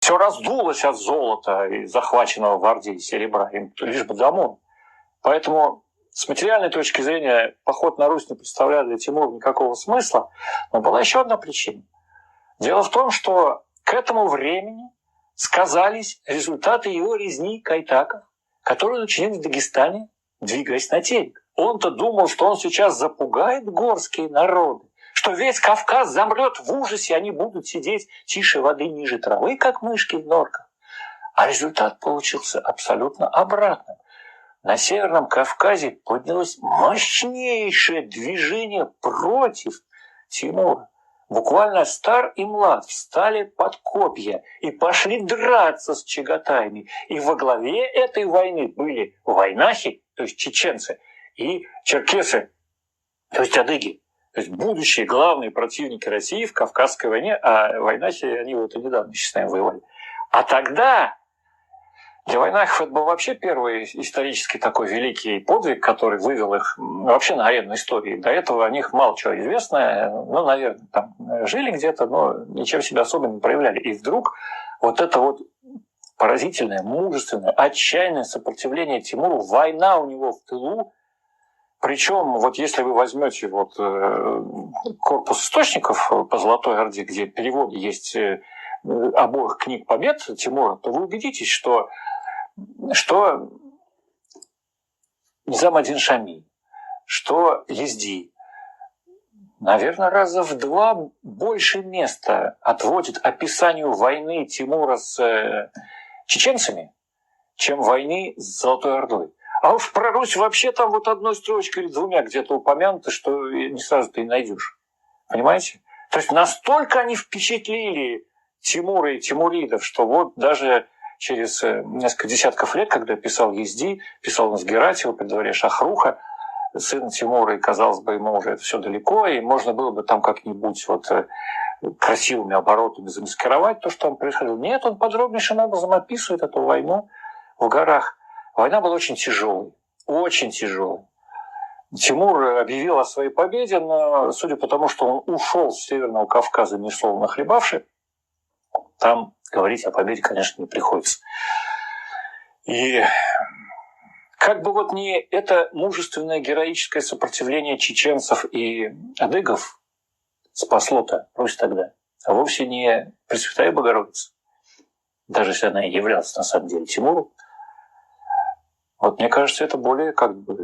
все раздулось от золота и захваченного в Орде серебра, им лишь бы домой. Поэтому с материальной точки зрения поход на Русь не представлял для Тимура никакого смысла, но была еще одна причина. Дело в том, что к этому времени сказались результаты его резни кайтаков, которые он учинил в Дагестане, двигаясь на Терек. Он-то думал, что он сейчас запугает горские народы, что весь Кавказ замрет в ужасе, они будут сидеть тише воды ниже травы, как мышки в норках. А результат получился абсолютно обратным. На Северном Кавказе поднялось мощнейшее движение против Тимура. Буквально стар и млад встали под копья и пошли драться с чагатаями. И во главе этой войны были вайнахи, то есть чеченцы, и черкесы, то есть адыги. То есть будущие главные противники России в Кавказской войне, а вайнахи, они вот и недавно еще с нами воевали. А тогда для вайнахов это был вообще первый исторический такой великий подвиг, который вывел их вообще на арену истории. До этого о них мало чего известно, ну, наверное, там жили где-то, но ничем себя особо не проявляли. И вдруг вот это вот поразительное, мужественное, отчаянное сопротивление Тимуру, война у него в тылу. Причем, вот если вы возьмете вот корпус источников по Золотой Орде, где переводы есть обоих книг побед Тимура, то вы убедитесь, что Низам-ад-Дин Шами, что Езди, наверное, раза в 2 больше места отводит описанию войны Тимура с чеченцами, чем войны с Золотой Ордой. А уж про Русь вообще там вот одной строчкой или 2 где-то упомянуто, что не сразу ты и найдешь. Понимаете? То есть настолько они впечатлили Тимура и тимуридов, что вот даже через несколько десятков лет, когда писал Езди, писал Назгиратьева при дворе Шахруха, сын Тимура, и, казалось бы, ему уже это все далеко, и можно было бы там как-нибудь вот красивыми оборотами замаскировать то, что там происходило. Нет, он подробнейшим образом описывает эту войну в горах. Война была очень тяжелой, очень тяжелой. Тимур объявил о своей победе, но судя по тому, что он ушел с Северного Кавказа, ни слова нахлебавши, там говорить о победе, конечно, не приходится. И как бы вот не это мужественное героическое сопротивление чеченцев и адыгов спасло-то Русь тогда, а вовсе не Пресвятая Богородица, даже если она и являлась на самом деле Тимуру. Вот мне кажется, это более как бы